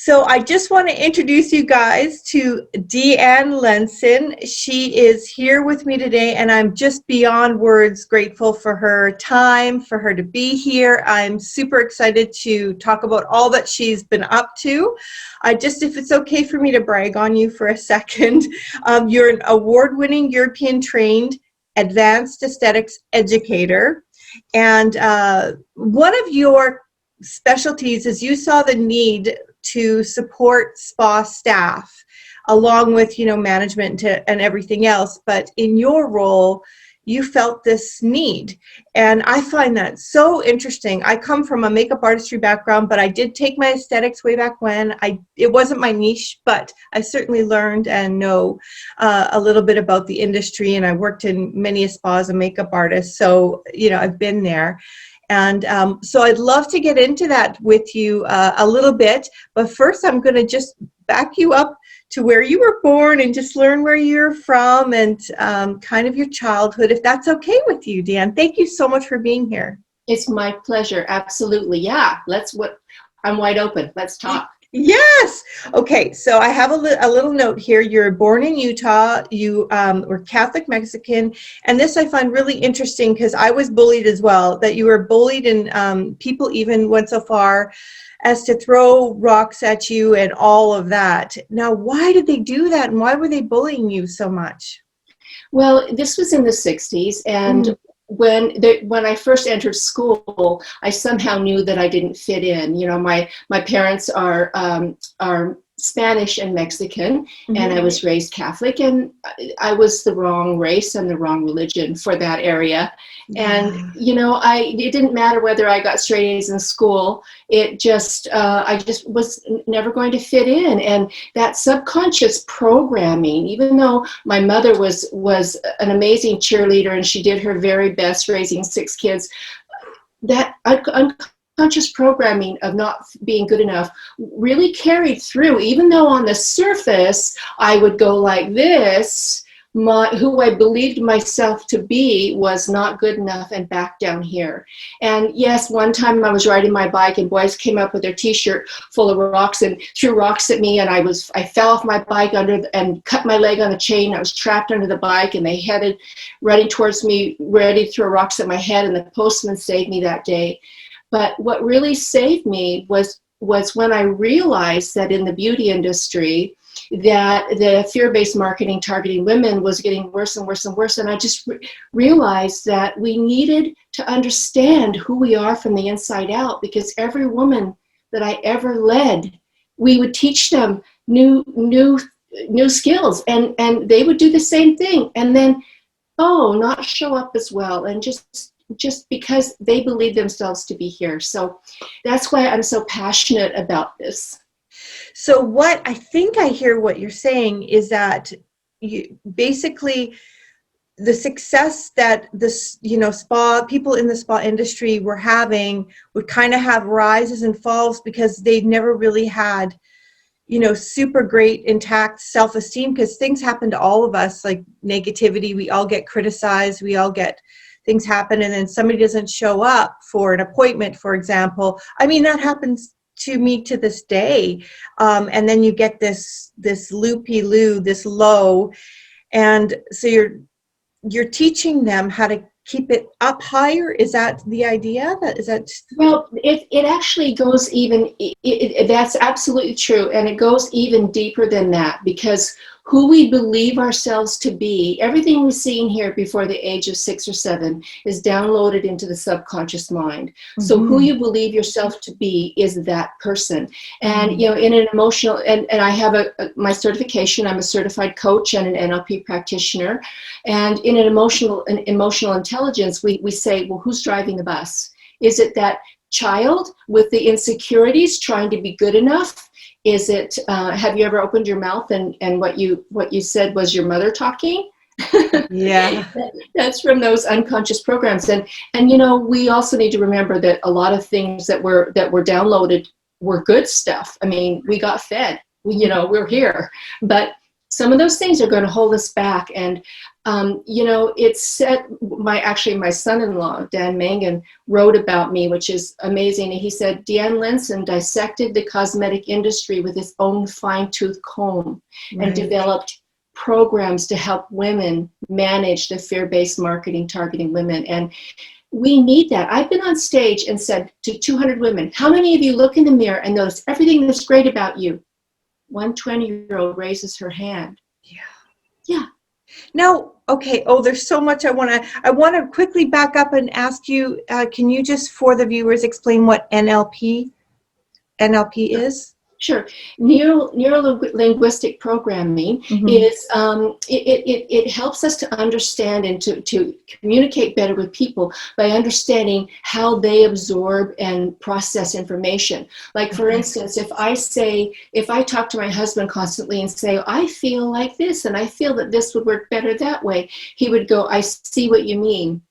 So I just want to introduce you guys to DeeAnn Lensen. She is here with me today, and I'm just beyond words grateful for her time, for her to be here. I'm super excited to talk about all that she's been up to. If it's okay for me to brag on you for a second, you're an award-winning European-trained advanced aesthetics educator, and one of your specialties is you saw the need to support spa staff along with management and everything else, but in your role you felt this need, and I find that so interesting. I come from a makeup artistry background, but I did take my aesthetics way back when. It wasn't my niche, but I certainly learned and know a little bit about the industry, and I worked in many spas as a makeup artist, so I've been there. And so I'd love to get into that with you a little bit. But first, I'm going to just back you up to where you were born and just learn where you're from and kind of your childhood, if that's okay with you, DeeAnn. Thank you so much for being here. It's my pleasure. Absolutely. Yeah. I'm wide open. Let's talk. Yes. Okay. So I have a little note here. You're born in Utah. You were Catholic Mexican. And this I find really interesting because I was bullied as well, that you were bullied, and people even went so far as to throw rocks at you and all of that. Now, why did they do that? And why were they bullying you so much? Well, this was in the 60s. And when I first entered school, I somehow knew that I didn't fit in. My parents are Spanish and Mexican, and I was raised Catholic, and I was the wrong race and the wrong religion for that area. And it didn't matter whether I got straight A's in school. I just was never going to fit in. And that subconscious programming, even though my mother was an amazing cheerleader and she did her very best raising 6 kids, that unconscious programming of not being good enough really carried through. Even though on the surface I would go like this, who I believed myself to be was not good enough, and back down here. And yes, one time I was riding my bike and boys came up with their t-shirt full of rocks and threw rocks at me, and I fell off my bike and cut my leg on the chain. I was trapped under the bike, and they headed running towards me, ready to throw rocks at my head, and the postman saved me that day. But what really saved me was when I realized that in the beauty industry, that the fear-based marketing targeting women was getting worse and worse and worse. And I just realized that we needed to understand who we are from the inside out, because every woman that I ever led, we would teach them new skills, and they would do the same thing, and then not show up as well, and just because they believe themselves to be here. So that's why I'm so passionate about this. So what I think I hear what you're saying is that basically the success that this, spa people in the spa industry were having would kind of have rises and falls because they never really had, super great intact self-esteem, because things happen to all of us, like negativity. We all get criticized. We all get things happen, and then somebody doesn't show up for an appointment, for example. I mean, that happens to me to this day. And then you get this loopy-loo, this low. And so you're teaching them how to keep it up higher. Is that the idea? Well, it actually goes even, that's absolutely true. And it goes even deeper than that, because who we believe ourselves to be, everything we see in here before the age of 6 or 7 is downloaded into the subconscious mind. Mm-hmm. So who you believe yourself to be is that person. And, in an emotional, and I have my certification, I'm a certified coach and an NLP practitioner. And in an emotional intelligence, we say, well, who's driving the bus? Is it that child with the insecurities trying to be good enough? Is it, have you ever opened your mouth and what you said was your mother talking? Yeah. That's from those unconscious programs. And we also need to remember that a lot of things that were downloaded were good stuff. I mean, we got fed, we're here, but some of those things are going to hold us back. And It's said, my son-in-law, Dan Mangan, wrote about me, which is amazing. And he said, DeeAnn Lensen dissected the cosmetic industry with his own fine-tooth comb and developed programs to help women manage the fear-based marketing targeting women. And we need that. I've been on stage and said to 200 women, how many of you look in the mirror and notice everything that's great about you? One 20-year-old raises her hand. Yeah. Now, okay. Oh, there's so much I want to quickly back up and ask you, can you just, for the viewers, explain what NLP is? Sure. Neuro-linguistic programming is, it helps us to understand and to communicate better with people by understanding how they absorb and process information. Like, for instance, if I talk to my husband constantly and say, I feel like this, and I feel that this would work better that way, he would go, I see what you mean.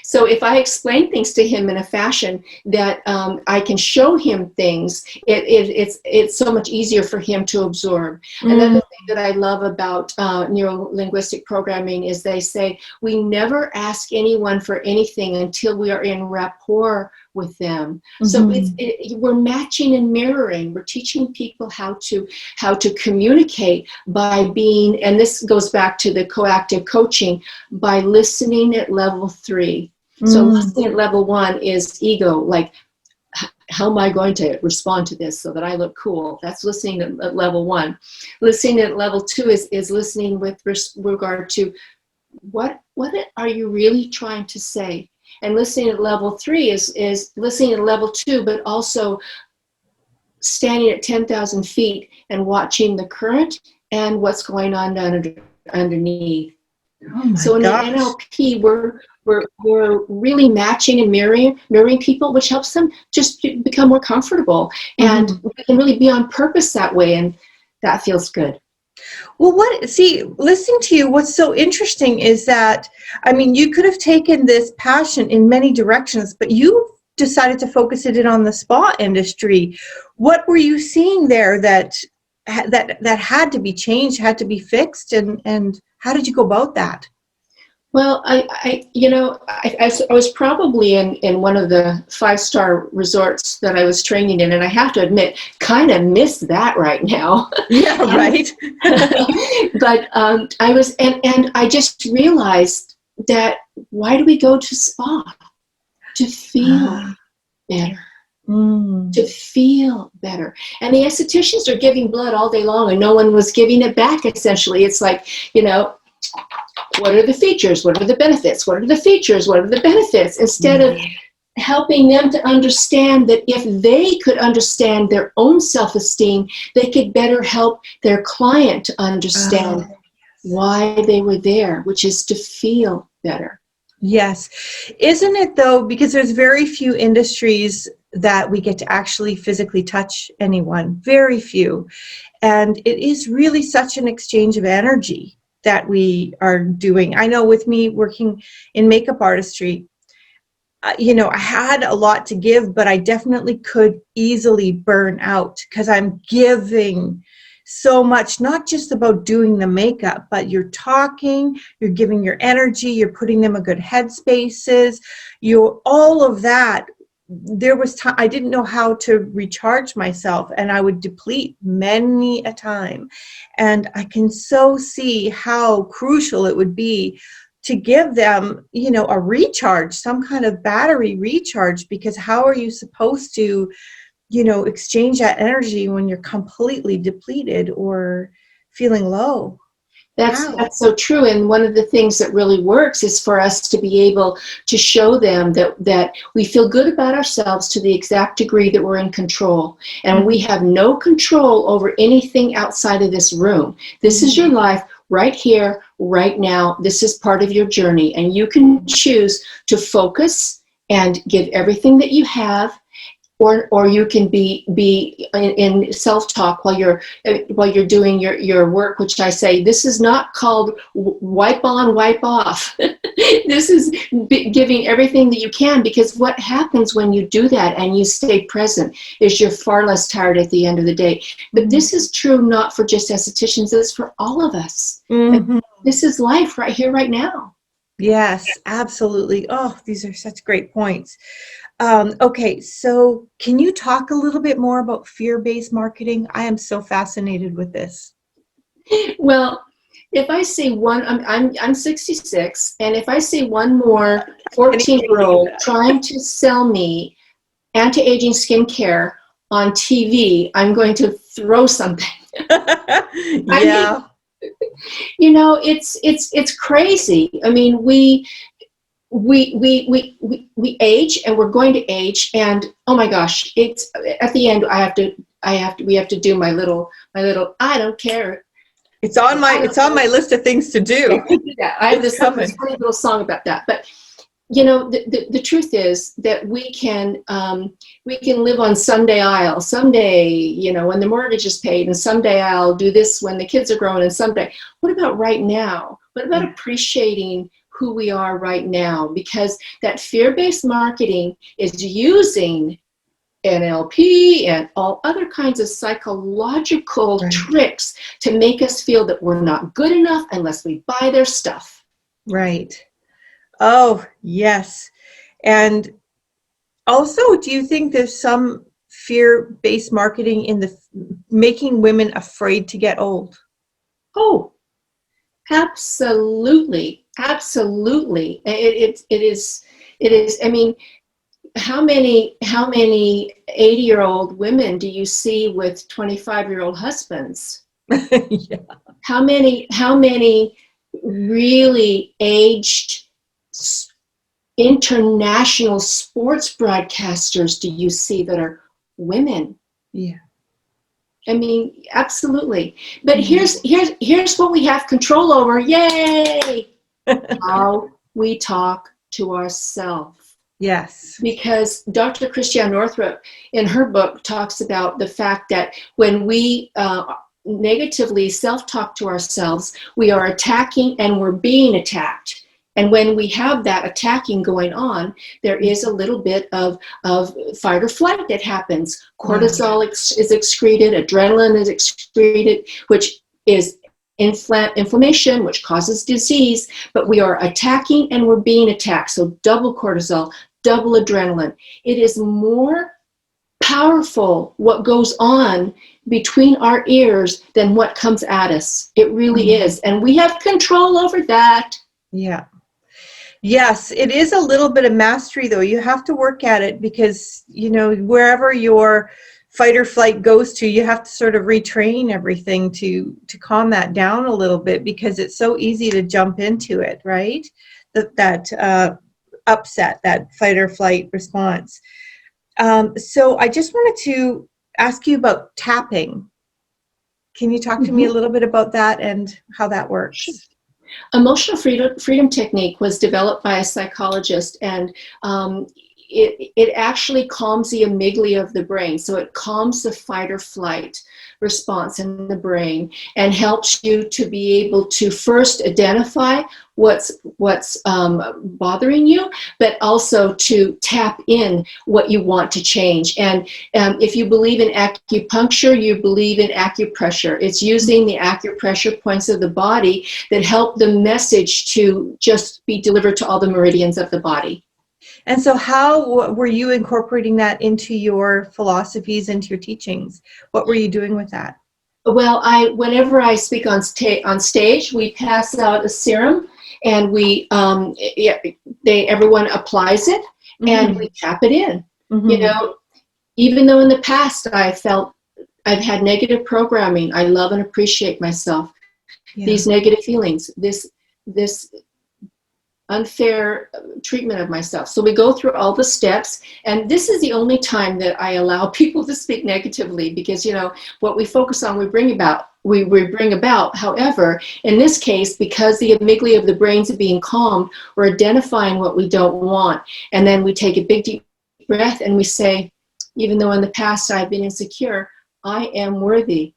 So if I explain things to him in a fashion that I can show him things, it's so much easier for him to absorb. Another thing that I love about neuro-linguistic programming is they say we never ask anyone for anything until we are in rapport with them. So we're matching and mirroring. We're teaching people how to communicate by being, and this goes back to the coactive coaching, by listening at level 3. So listening at level 1 is ego, like, how am I going to respond to this so that I look cool? That's listening at level 1. Listening at level 2 is listening with regard to what are you really trying to say? And listening at level 3 is listening at level 2, but also standing at 10,000 feet and watching the current and what's going on underneath. Oh, so in the NLP, we're really matching and mirroring people, which helps them just become more comfortable. And we can really be on purpose that way, and that feels good. Well, listening to you, what's so interesting is that, I mean, you could have taken this passion in many directions, but you decided to focus it in on the spa industry. What were you seeing there that had to be changed, had to be fixed, and how did you go about that? Well, I was probably in one of the 5-star resorts that I was training in, and I have to admit, kind of miss that right now. Yeah, right. But I was, and I just realized that why do we go to spa? To feel better. To feel better. And the estheticians are giving blood all day long, and no one was giving it back, essentially. It's like, what are the features? What are the benefits? What are the features? What are the benefits? Instead of helping them to understand that if they could understand their own self-esteem, they could better help their client to understand why they were there, which is to feel better. Yes. Isn't it, though, because there's very few industries that we get to actually physically touch anyone, very few. And it is really such an exchange of energy that we are doing. I know with me working in makeup artistry, I had a lot to give, but I definitely could easily burn out because I'm giving so much, not just about doing the makeup, but you're talking, you're giving your energy, you're putting them in good headspaces, all of that. There was time I didn't know how to recharge myself, and I would deplete many a time. And I can so see how crucial it would be to give them, a recharge, some kind of battery recharge, because how are you supposed to, exchange that energy when you're completely depleted or feeling low? That's so true. And one of the things that really works is for us to be able to show them that we feel good about ourselves to the exact degree that we're in control. And we have no control over anything outside of this room. This is your life right here, right now. This is part of your journey. And you can choose to focus and give everything that you have, or you can be in self-talk while you're doing your work, which I say, this is not called wipe on, wipe off. This is giving everything that you can, because what happens when you do that and you stay present is you're far less tired at the end of the day. But this is true not for just estheticians, it's for all of us. This is life right here, right now. Yes, absolutely. Oh, these are such great points. Okay, so can you talk a little bit more about fear-based marketing? I am so fascinated with this. Well, if I see one, I'm 66, and if I see one more Can you believe 14-year-old trying to sell me anti-aging skincare on TV, I'm going to throw something. that? I mean, Yeah, it's crazy. I mean, we age, and we're going to age, and oh my gosh, it's at the end. We have to do my little I don't care. it's on my list of things to do. Yeah, I have It's this coming. funny little song about that. But the truth is that we can live on someday someday, when the mortgage is paid, and someday I'll do this when the kids are grown, and someday. What about right now? What about appreciating who we are right now? Because that fear-based marketing is using NLP and all other kinds of psychological tricks to make us feel that we're not good enough unless we buy their stuff. Right. Oh, yes. And also, do you think there's some fear-based marketing in the making women afraid to get old? Oh, absolutely. Absolutely. It is. I mean, how many 80-year-old women do you see with 25-year-old husbands? Yeah. How many really aged international sports broadcasters do you see that are women? Yeah. I mean, absolutely. But here's what we have control over. Yay! How we talk to ourselves. Yes. Because Dr. Christiane Northrup, in her book, talks about the fact that when we negatively self-talk to ourselves, we are attacking and we're being attacked. And when we have that attacking going on, there is a little bit of fight or flight that happens. Cortisol is excreted, adrenaline is excreted, which is inflammation, which causes disease, but we are attacking and we're being attacked. So double cortisol, double adrenaline. It is more powerful what goes on between our ears than what comes at us. It really is. And we have control over that. Yeah. Yes, it is a little bit of mastery, though. You have to work at it because, wherever your fight or flight goes to, you have to sort of retrain everything to calm that down a little bit, because it's so easy to jump into it, right? That upset, that fight or flight response. So I just wanted to ask you about tapping. Can you talk to me a little bit about that and how that works? Emotional freedom technique was developed by a psychologist, and it actually calms the amygdala of the brain. So it calms the fight or flight response in the brain and helps you to be able to first identify what's bothering you, but also to tap in what you want to change. And if you believe in acupuncture, you believe in acupressure. It's using the acupressure points of the body that help the message to just be delivered to all the meridians of the body. And so how were you incorporating that into your philosophies, into your teachings? What were you doing with that? Well, whenever I speak on stage, we pass out a serum, and everyone applies it, and we tap it in. Even though in the past I've had negative programming, I love and appreciate myself. These negative feelings, this unfair treatment of myself. So we go through all the steps, and this is the only time that I allow people to speak negatively, because what we focus on, we bring about. However, in this case, because the amygdala of the brains are being calmed, we're identifying what we don't want, and then we take a big deep breath and we say, even though in the past I've been insecure, I am worthy.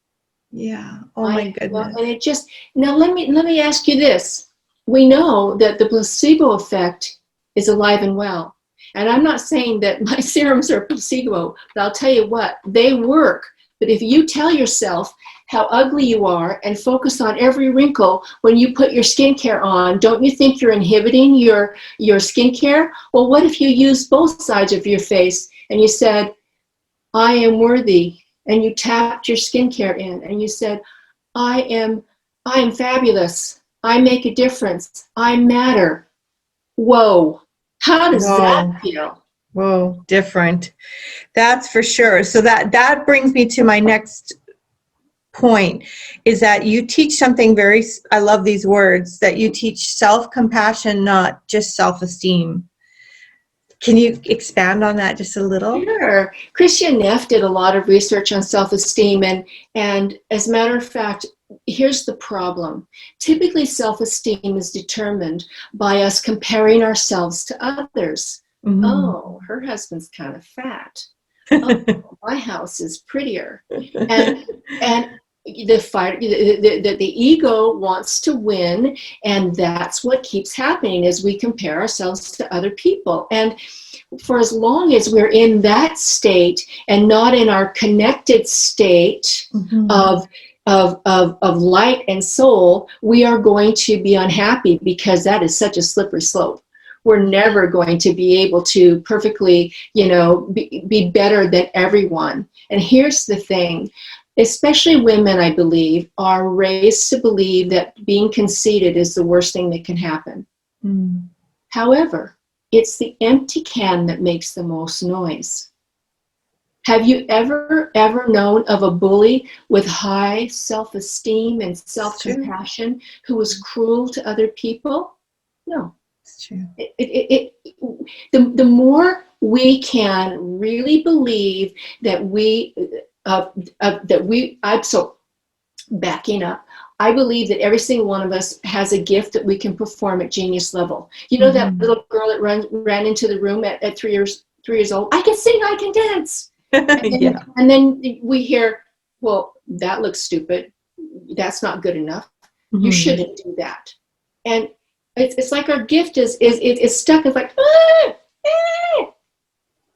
Yeah. Oh my goodness. And it just, now let me ask you this. We know that the placebo effect is alive and well. And I'm not saying that my serums are placebo, but I'll tell you what, they work. But if you tell yourself how ugly you are and focus on every wrinkle when you put your skincare on, don't you think you're inhibiting your skincare? Well, what if you used both sides of your face and you said, I am worthy, and you tapped your skincare in and you said, I am fabulous. I make a difference. I matter. Whoa. How does that Whoa. feel? Whoa, different. That's for sure. So that brings me to my next point, is that you teach something very, I love these words, that you teach self-compassion, not just self-esteem. Can you expand on that just a little? Sure. Christian Neff did a lot of research on self-esteem, and as a matter of fact, here's the problem. Typically, self-esteem is determined by us comparing ourselves to others. Mm-hmm. Oh, her husband's kind of fat. Oh, my house is prettier. And the ego wants to win, and that's what keeps happening as we compare ourselves to other people. And for as long as we're in that state and not in our connected state Mm-hmm. of light and soul, we are going to be unhappy, because that is such a slippery slope. We're never going to be able to perfectly, be better than everyone. And here's the thing. Especially women, I believe, are raised to believe that being conceited is the worst thing that can happen. Mm. However, it's the empty can that makes the most noise. Have you ever known of a bully with high self-esteem and self-compassion who was cruel to other people? No. It's true. The more we can really believe that I'm so backing up. I believe that every single one of us has a gift that we can perform at genius level. You know, that little girl that ran into the room at 3 years old. I can sing, I can dance. And then we hear, well, that looks stupid. That's not good enough. You shouldn't do that. And it's like our gift is stuck. It's like,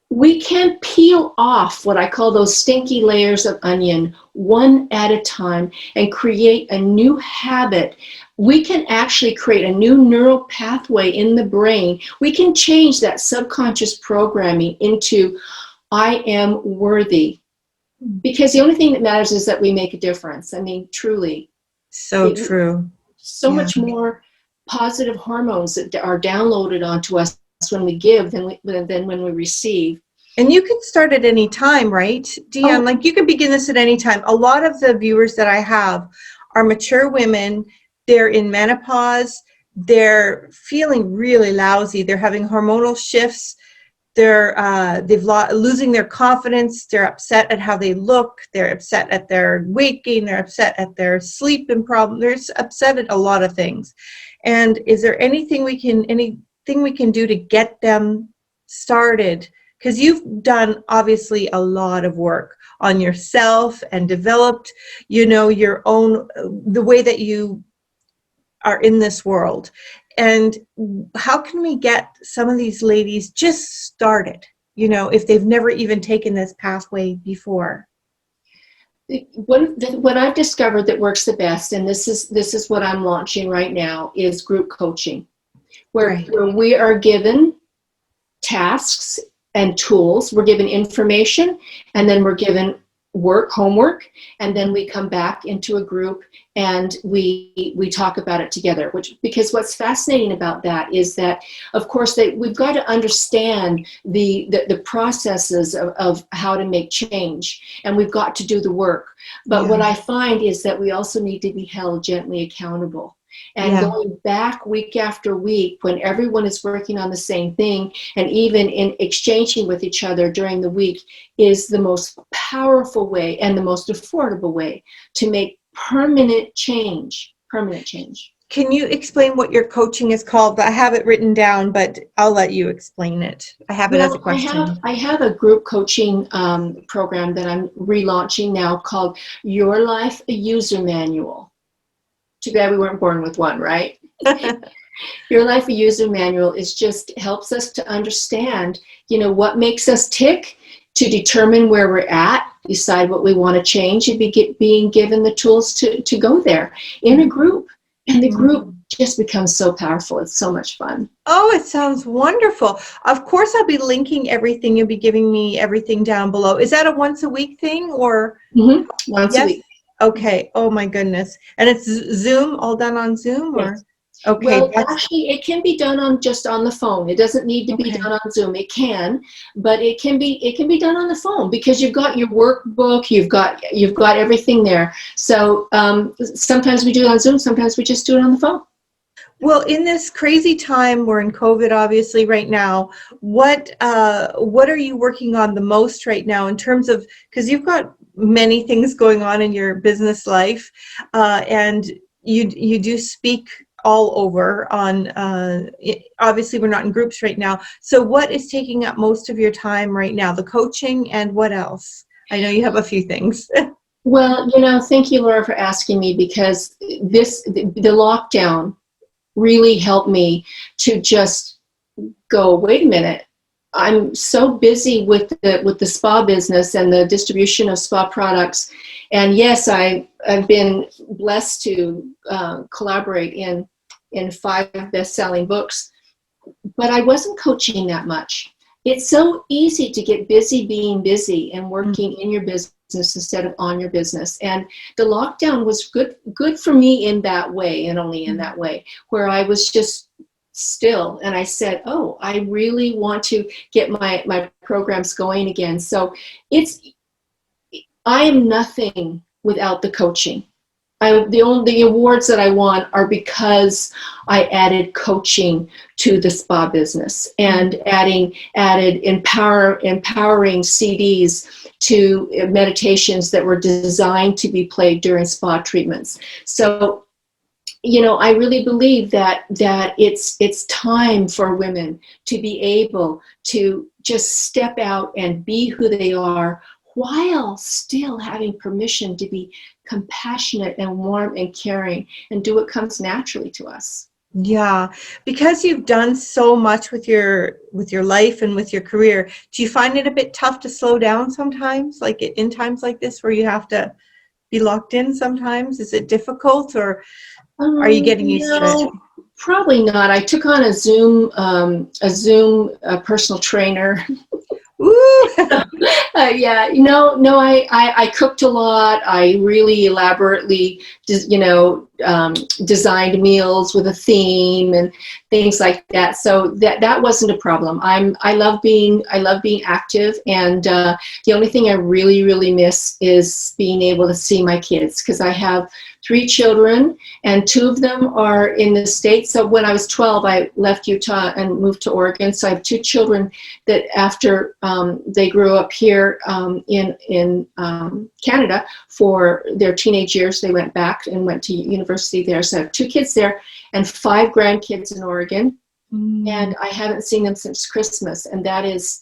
we can peel off what I call those stinky layers of onion one at a time and create a new habit. We can actually create a new neural pathway in the brain. We can change that subconscious programming into, I am worthy. Because the only thing that matters is that we make a difference. I mean, truly. So true. So much more positive hormones that are downloaded onto us when we give than when we receive. And you can start at any time, right, DeeAnn? Like, you can begin this at any time. A lot of the viewers that I have are mature women. They're in menopause. They're feeling really lousy. They're having hormonal shifts. They're losing their confidence. They're upset at how they look. They're upset at their weight gain. They're upset at their sleeping problem. They're upset at a lot of things. And is there anything we can do to get them started? Because you've done obviously a lot of work on yourself and developed, your own, the way that you are in this world. And how can we get some of these ladies just started, if they've never even taken this pathway before? What I've discovered that works the best, and this is what I'm launching right now, is group coaching, where we are given tasks and tools. We're given information, and then we're given homework, and then we come back into a group and we talk about it together. Because what's fascinating about that is that, of course, we've got to understand the processes of how to make change, and we've got to do the work. But what I find is that we also need to be held gently accountable. And going back week after week, when everyone is working on the same thing, and even in exchanging with each other during the week, is the most powerful way and the most affordable way to make permanent change. Can you explain what your coaching is called? I have it written down, but I'll let you explain it. I have it as a question. I have a group coaching program that I'm relaunching now called Your Life, a User Manual. Too bad we weren't born with one, right? Your Life, a User Manual helps us to understand, what makes us tick, to determine where we're at, decide what we want to change and being given the tools to go there in a group. And the group just becomes so powerful. It's so much fun. Oh, it sounds wonderful. Of course, I'll be linking everything. You'll be giving me everything down below. Is that a once a week thing or? Once a week. Okay. Oh my goodness. And it's Zoom, all done on Zoom or? Yes. Okay. Well, actually, it can be done just on the phone. It doesn't need to be done on Zoom. It can, but it can be done on the phone because you've got your workbook, you've got everything there. So sometimes we do it on Zoom, sometimes we just do it on the phone. Well, in this crazy time, we're in COVID, obviously, right now. What are you working on the most right now in terms of, because you've got many things going on in your business life, and you do speak all over on, obviously we're not in groups right now. So what is taking up most of your time right now? The coaching and what else? I know you have a few things. Well, thank you, Laura, for asking me, because the lockdown really helped me to just go, wait a minute, I'm so busy with the spa business and the distribution of spa products. And yes, I've been blessed to collaborate in 5 best-selling books, but I wasn't coaching that much. It's so easy to get busy being busy and working in your business instead of on your business. And the lockdown was good for me in that way, and only in that way, where I was just still, and I said, oh, I really want to get my programs going again. So I am nothing without the coaching. The awards that I won are because I added coaching to the spa business and added empowering CDs to meditations that were designed to be played during spa treatments. So, I really believe that it's time for women to be able to just step out and be who they are, while still having permission to be compassionate and warm and caring and do what comes naturally to us. Yeah, because you've done so much with your life and with your career, do you find it a bit tough to slow down sometimes, like in times like this where you have to be locked in sometimes? Is it difficult, or are you getting used to it? Probably not. I took on a Zoom personal trainer. Ooh. Yeah, I cooked a lot. I really elaborately, designed meals with a theme and things like that. So that wasn't a problem. I love being active, and the only thing I really, really miss is being able to see my kids, because I have 3 children, and 2 of them are in the States. So when I was 12, I left Utah and moved to Oregon. So I have 2 children that after they grew up here in Canada for their teenage years, they went back and went to university there. So I have 2 kids there and 5 grandkids in Oregon. And I haven't seen them since Christmas. And that is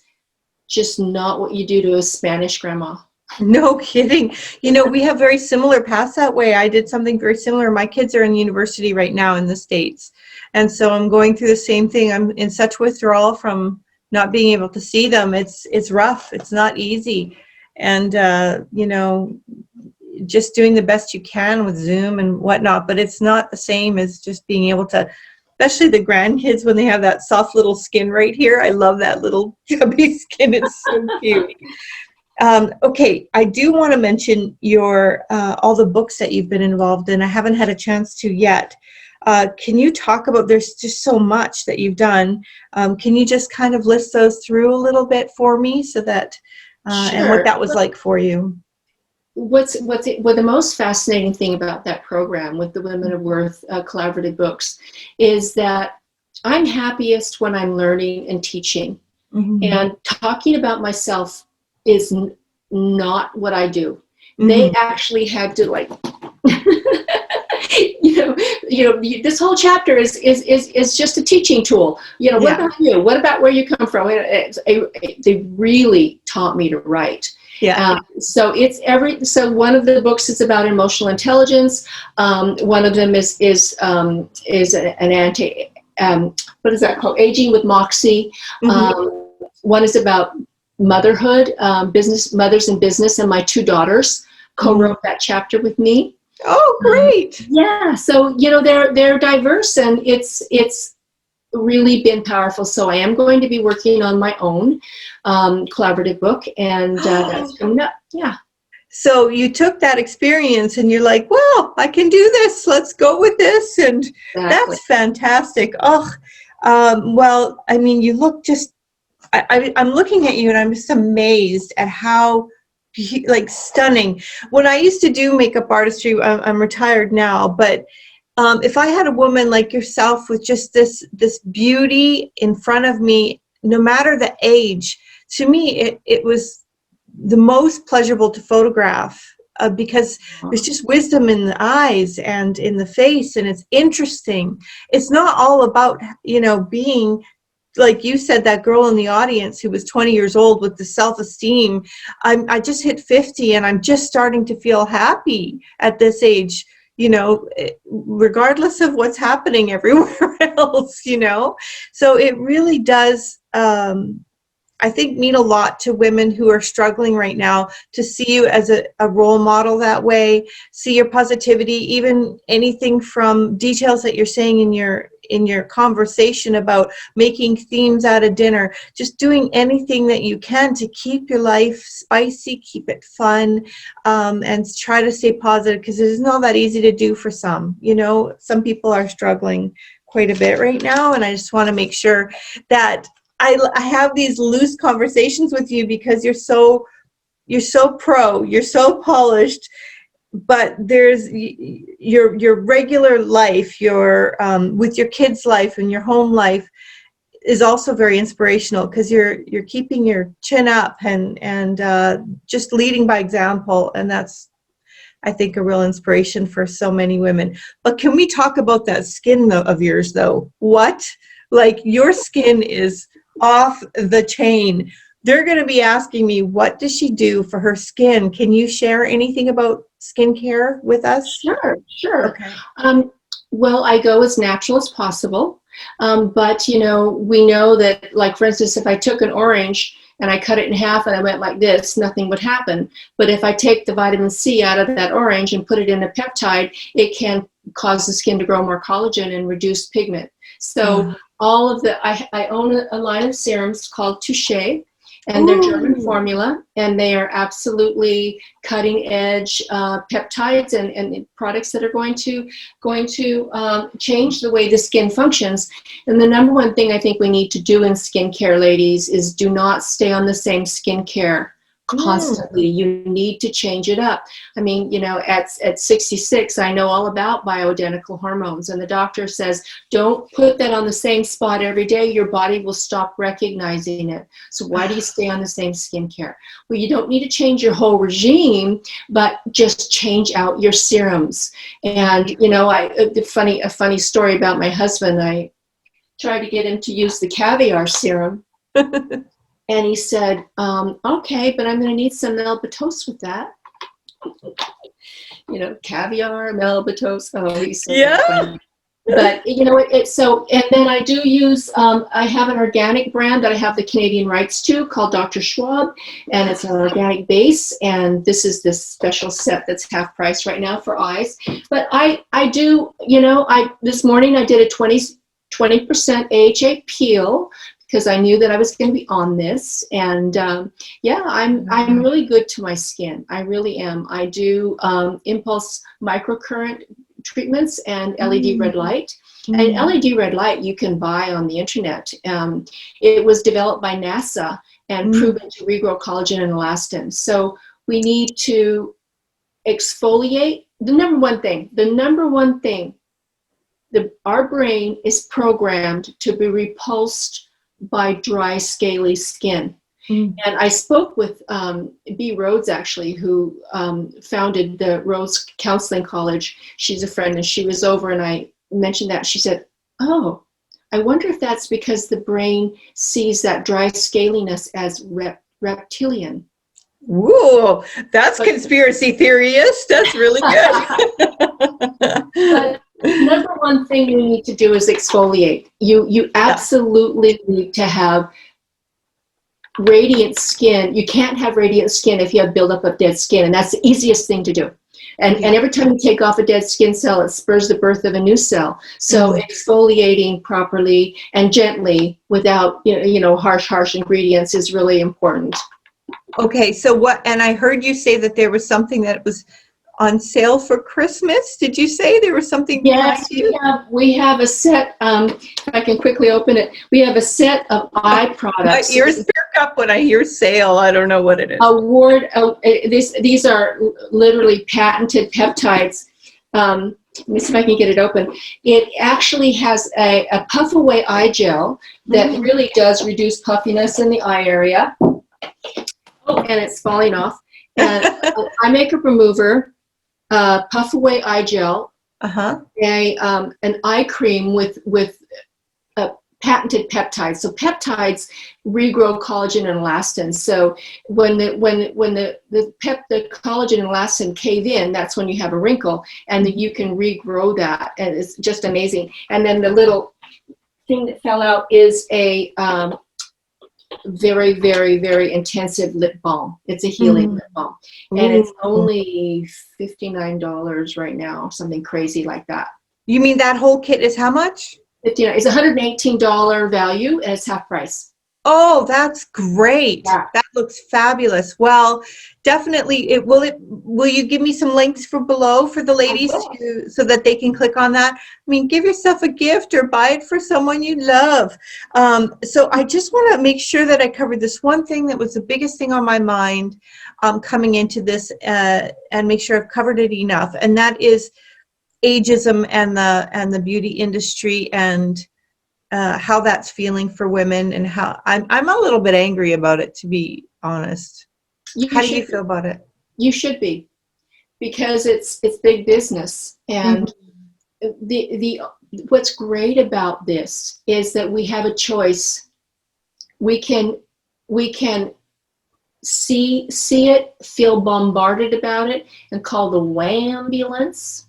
just not what you do to a Spanish grandma. No kidding. We have very similar paths that way. I did something very similar. My kids are in university right now in the States. And so I'm going through the same thing. I'm in such withdrawal from not being able to see them. It's rough. It's not easy. And, just doing the best you can with Zoom and whatnot, but it's not the same as just being able to, especially the grandkids when they have that soft little skin right here. I love that little chubby skin. It's so cute. Okay, I do want to mention your all the books that you've been involved in. I haven't had a chance to yet. Can you talk about, there's just so much that you've done. Can you just kind of list those through a little bit for me, so that Sure. And what that was like for you? The most fascinating thing about that program with the Women of Worth collaborative books is that I'm happiest when I'm learning and teaching. And talking about myself is not what I do. They actually had to this whole chapter is just a teaching tool. What about you? What about where you come from? They really taught me to write. Yeah. So one of the books is about emotional intelligence. One of them is an anti, what is that called? Aging with Moxie. One is about motherhood, business, mothers in business, and my two daughters co-wrote that chapter with me. Oh, great. Yeah, so they're diverse, and it's really been powerful. So I am going to be working on my own collaborative book, and that's coming up. Yeah. So you took that experience and you're like, well, I can do this. Let's go with this. And Exactly. that's fantastic. Oh, well, I mean, you look just, I'm looking at you and I'm just amazed at how like stunning. When I used to do makeup artistry, I'm retired now, but if I had a woman like yourself with just this beauty in front of me, no matter the age, to me, it was the most pleasurable to photograph because there's just wisdom in the eyes and in the face, and it's interesting. It's not all about, being, like you said, that girl in the audience who was 20 years old with the self-esteem. I just hit 50 and I'm just starting to feel happy at this age, regardless of what's happening everywhere else, So it really does, I think, mean a lot to women who are struggling right now to see you as a role model that way, see your positivity, even anything from details that you're saying in your conversation about making themes out of dinner, just doing anything that you can to keep your life spicy, keep it fun, and try to stay positive, because it isn't all that easy to do for some. Some people are struggling quite a bit right now, and I just want to make sure that I have these loose conversations with you because you're so pro, you're so polished, but there's your regular life, your with your kids' life and your home life is also very inspirational, because you're keeping your chin up and just leading by example, and that's, I think, a real inspiration for so many women. But can we talk about that skin of yours though? What? Like, your skin is off the chain. They're going to be asking me, what does she do for her skin? Can you share anything about skincare with us? Sure. Okay. Well, I go as natural as possible. But, we know that, like, for instance, if I took an orange and I cut it in half and I went like this, nothing would happen. But if I take the vitamin C out of that orange and put it in a peptide, it can cause the skin to grow more collagen and reduce pigment. So all of I own a line of serums called Touche, and they're German formula, and they are absolutely cutting edge peptides and products that are going to change the way the skin functions. And the number one thing I think we need to do in skincare, ladies, is do not stay on the same skincare constantly. You need to change it up. I mean, at 66, I know all about bioidentical hormones, and the doctor says, don't put that on the same spot every day. Your body will stop recognizing it. So why do you stay on the same skincare? Well, you don't need to change your whole regime, but just change out your serums. And, a funny story about my husband, I tried to get him to use the caviar serum. And he said, okay, but I'm going to need some melbatose with that. Caviar, melbatose. Oh, he's so funny. But, and then I do use, I have an organic brand that I have the Canadian rights to called Dr. Schwab, and it's an organic base. And this is this special set that's half price right now for eyes. But I do, this morning I did a 20% AHA peel, because I knew that I was going to be on this. And I'm really good to my skin. I really am. I do impulse microcurrent treatments and LED red light. And LED red light you can buy on the internet. It was developed by NASA and proven to regrow collagen and elastin. So we need to exfoliate. The number one thing, our brain is programmed to be repulsed by dry, scaly skin. And I spoke with B. Rhodes, actually, who founded the Rhodes Counseling College. She's a friend, and she was over, and I mentioned that. She said, oh, I wonder if that's because the brain sees that dry scaliness as reptilian. Ooh, that's conspiracy theorist. That's really good. But number one thing you need to do is exfoliate. You absolutely need to have radiant skin, you can't have radiant skin if you have buildup of dead skin, and that's the easiest thing to do. And every time you take off a dead skin cell, it spurs the birth of a new cell. So exfoliating properly and gently without, harsh ingredients is really important. Okay, so what, and I heard you say that there was something that was on sale for Christmas. Did you say there was something? Yes, we have a set, if I can quickly open it, we have a set of eye products. My ears perk up when I hear sale. I don't know what it is. These are literally patented peptides. Let me see if I can get it open. It actually has a puff away eye gel that really does reduce puffiness in the eye area. Oh, and it's falling off. And eye makeup remover, puff away eye gel, an eye cream with patented peptides. So peptides regrow collagen and elastin. So when the collagen and elastin cave in, that's when you have a wrinkle, and then you can regrow that, and it's just amazing. And then the little thing that fell out is a very, very, very intensive lip balm. It's a healing lip balm. And it's only $59 right now, something crazy like that. You mean that whole kit is how much? It's $118 value, and it's half price. Oh, that's great. Yeah. That looks fabulous. Well, definitely, will you give me some links for below for the ladies so that they can click on that? I mean, give yourself a gift or buy it for someone you love. So I just want to make sure that I covered this one thing that was the biggest thing on my mind coming into this, and make sure I've covered it enough. And that is ageism and the beauty industry, and how that's feeling for women, and how I'm a little bit angry about it, to be honest. How do you feel about it? You should be, because it's big business, and the what's great about this is that we have a choice. We can see it, feel bombarded about it, and call the wambulance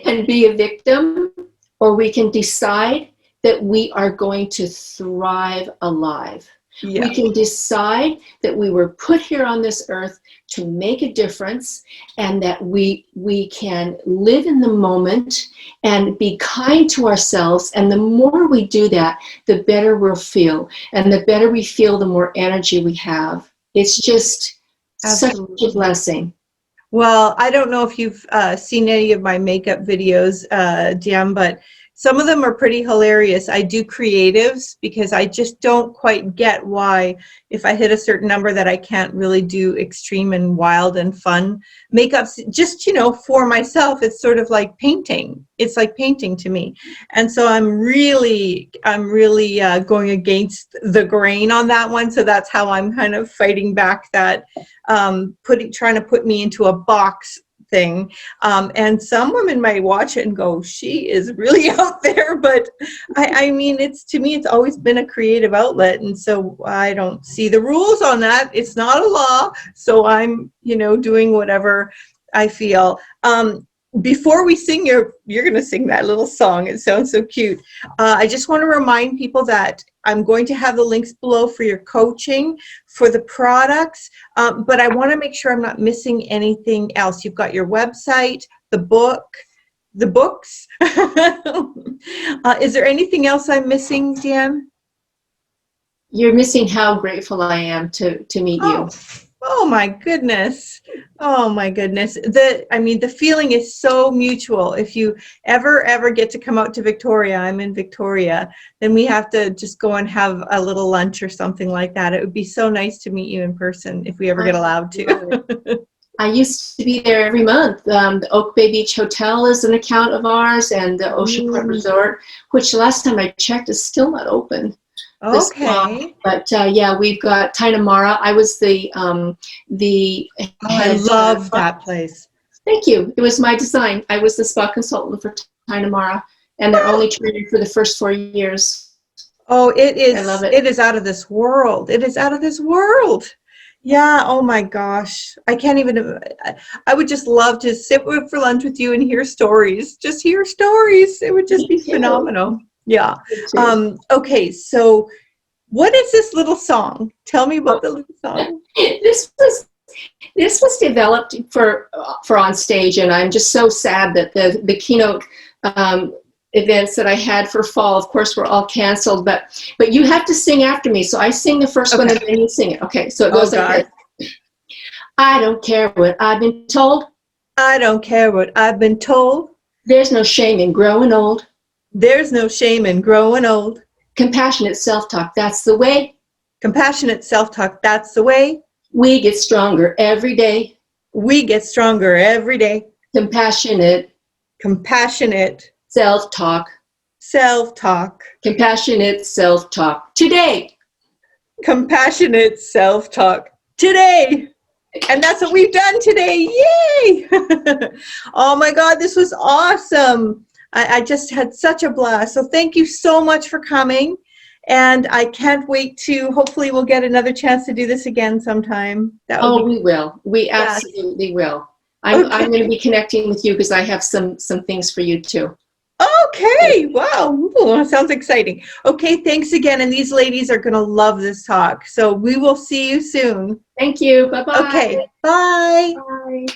and be a victim, or we can decide that we are going to thrive alive. Yeah. We can decide that we were put here on this earth to make a difference, and that we can live in the moment and be kind to ourselves. And the more we do that, the better we'll feel. And the better we feel, the more energy we have. It's just such a blessing. Well, I don't know if you've seen any of my makeup videos, DeeAnn, but some of them are pretty hilarious. I do creatives because I just don't quite get why, if I hit a certain number, that I can't really do extreme and wild and fun makeups. Just, for myself, it's sort of like painting. It's like painting to me. And so I'm really going against the grain on that one. So that's how I'm kind of fighting back that trying to put me into a box thing. And some women might watch it and go, she is really out there. But I mean, to me, it's always been a creative outlet. And so I don't see the rules on that. It's not a law. So I'm, doing whatever I feel. Before we sing, you're going to sing that little song. It sounds so cute. I just want to remind people that I'm going to have the links below for your coaching, for the products, but I want to make sure I'm not missing anything else. You've got your website, the books. Is there anything else I'm missing, DeeAnn? You're missing how grateful I am to meet you. Oh my goodness. Oh my goodness. The feeling is so mutual. If you ever get to come out to Victoria, I'm in Victoria, then we have to just go and have a little lunch or something like that. It would be so nice to meet you in person if we ever get allowed to. I used to be there every month. The Oak Bay Beach Hotel is an account of ours, and the Oceanfront Resort, which last time I checked is still not open. Okay. But yeah, we've got Tainamara. I was the I love that place. Thank you. It was my design. I was the spa consultant for Tainamara, and they're only training for the first 4 years. Oh, it is. I love it. It is out of this world. It is out of this world. Yeah. Oh my gosh. I can't even. I would just love to sit for lunch with you and hear stories. Just hear stories. It would just be phenomenal. Yeah. Okay. So What is this little song? Tell me about the little song. This was developed for on stage, and I'm just so sad that the keynote events that I had for fall, of course, were all canceled. But you have to sing after me, so I sing the first one, and then you sing it. Okay, so it goes like this. I don't care what I've been told. I don't care what I've been told. There's no shame in growing old. There's no shame in growing old. Compassionate self-talk, that's the way. Compassionate self-talk, that's the way. We get stronger every day. We get stronger every day. Compassionate self-talk. Self-talk. Compassionate self-talk today. Compassionate self-talk today. And that's what we've done today. Yay! Oh my God, this was awesome. I just had such a blast. So thank you so much for coming. And I can't wait to, hopefully we'll get another chance to do this again sometime. We will. We absolutely will. I'm going to be connecting with you because I have some things for you too. Okay. Wow. Ooh, sounds exciting. Okay. Thanks again. And these ladies are going to love this talk. So we will see you soon. Thank you. Bye-bye. Okay. Bye. Bye.